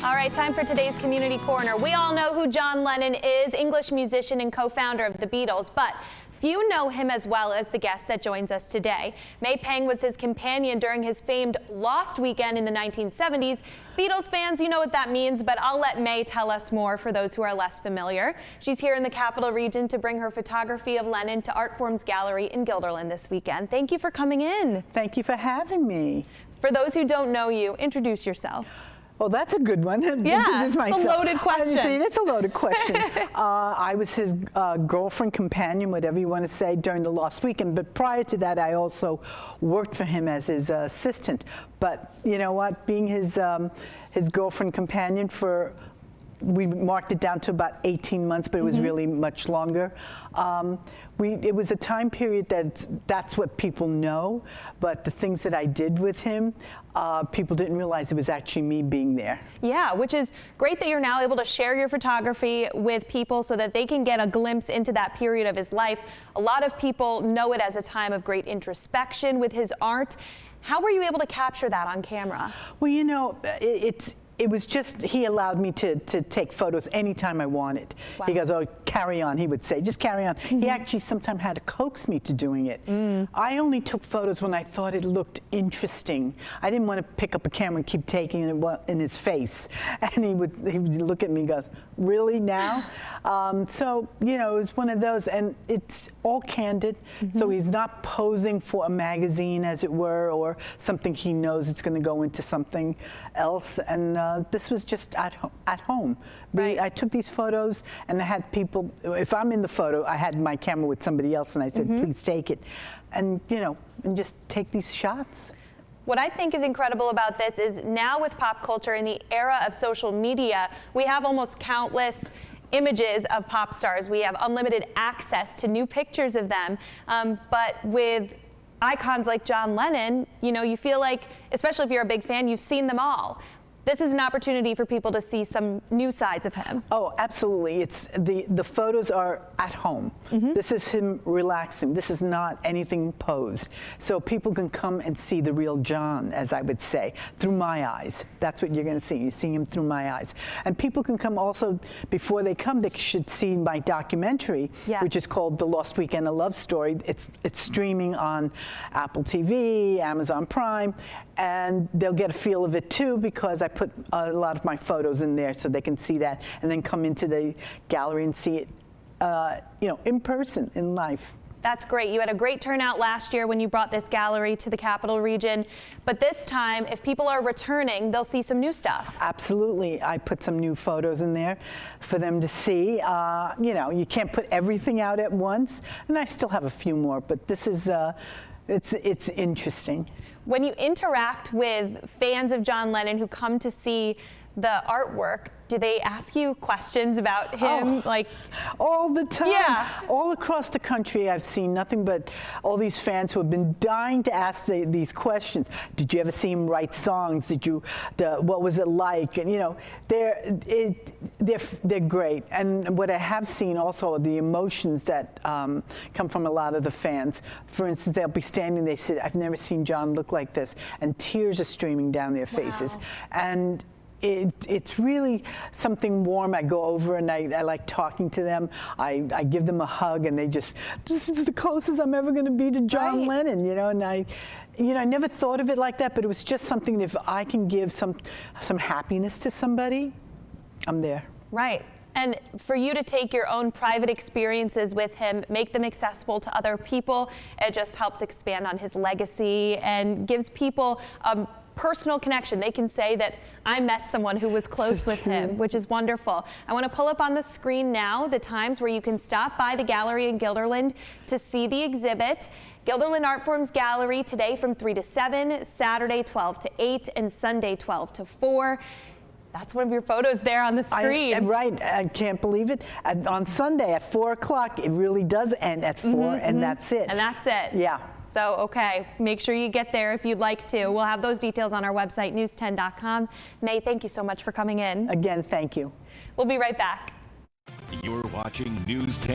All right, time for today's Community Corner. We all know who John Lennon is, English musician and co-founder of the Beatles, but few know him as well as the guest that joins us today. May Pang was his companion during his famed Lost Weekend in the 1970s. Beatles fans, you know what that means, but I'll let May tell us more for those who are less familiar. She's here in the Capital Region to bring her photography of Lennon to Artform's gallery in Guilderland this weekend. Thank you for coming in. Thank you for having me. For those who don't know you, introduce yourself. Well, that's a good one. Yeah, it's a loaded question. It's a loaded question. I was his girlfriend, companion, whatever you want to say, during the Lost Weekend. But prior to that, I also worked for him as his assistant. But you know what? Being his girlfriend, companion we marked it down to about 18 months, but it was really much longer. It was a time period that's what people know, but the things that I did with him, people didn't realize it was actually me being there. Yeah, which is great that you're now able to share your photography with people so that they can get a glimpse into that period of his life. A lot of people know it as a time of great introspection with his art. How were you able to capture that on camera? Well, you know, it was just, he allowed me to take photos anytime I wanted. Wow. He goes, oh, carry on, he would say, just carry on. He actually sometimes had to coax me to doing it. I only took photos when I thought it looked interesting. I didn't want to pick up a camera and keep taking it in his face. And he would look at me and goes, really now? So, you know, it was one of those, and it's all candid. So he's not posing for a magazine, as it were, or something he knows it's going to go into something else. And this was just at home. Right. I took these photos, and I had people, if I'm in the photo, I had my camera with somebody else, and I said, please take it. And, you know, and just take these shots. What I think is incredible about this is now with pop culture in the era of social media, we have almost countless images of pop stars. We have unlimited access to new pictures of them. But with icons like John Lennon, you know, you feel like, especially if you're a big fan, you've seen them all. This is an opportunity for people to see some new sides of him. Oh, absolutely. It's the photos are at home. This is him relaxing. This is not anything posed. So people can come and see the real John, as I would say, through my eyes. That's what you're going to see. You see him through my eyes. And people can come also, before they come, they should see my documentary, which is called The Lost Weekend, A Love Story. It's streaming on Apple TV, Amazon Prime, and they'll get a feel of it too, because I put a lot of my photos in there so they can see that, and then come into the gallery and see it, you know, in person, in life. That's great. You had a great turnout last year when you brought this gallery to the Capital Region. But this time, if people are returning, they'll see some new stuff. Absolutely. I put some new photos in there for them to see. You know, you can't put everything out at once, and I still have a few more, but this is it's interesting. When you interact with fans of John Lennon who come to see the artwork, do they ask you questions about him? Like all the time. Yeah. All across the country, I've seen nothing but all these fans who have been dying to ask these questions. Did you ever see him write songs? What was it like? And you know, they're great. And what I have seen also are the emotions that come from a lot of the fans. For instance, they'll be standing, they said, I've never seen John look like this, and tears are streaming down their faces. Wow. And it's really something warm. I go over and I like talking to them. I give them a hug, and this is the closest I'm ever going to be to John Lennon, you know. And I never thought of it like that, but it was just something that if I can give some happiness to somebody, I'm there. Right. And for you to take your own private experiences with him, make them accessible to other people, it just helps expand on his legacy and gives people a personal connection. They can say that I met someone who was close with him, which is wonderful. I want to pull up on the screen now the times where you can stop by the gallery in Guilderland to see the exhibit. Guilderland Artform's gallery today from 3 to 7, Saturday 12 to 8, and Sunday 12 to 4. That's one of your photos there on the screen. Right, I can't believe it. On Sunday at 4 o'clock, it really does end at 4, and that's it. And that's it. Yeah. So, okay, make sure you get there if you'd like to. We'll have those details on our website, news10.com. May, thank you so much for coming in. Again, thank you. We'll be right back. You're watching News 10.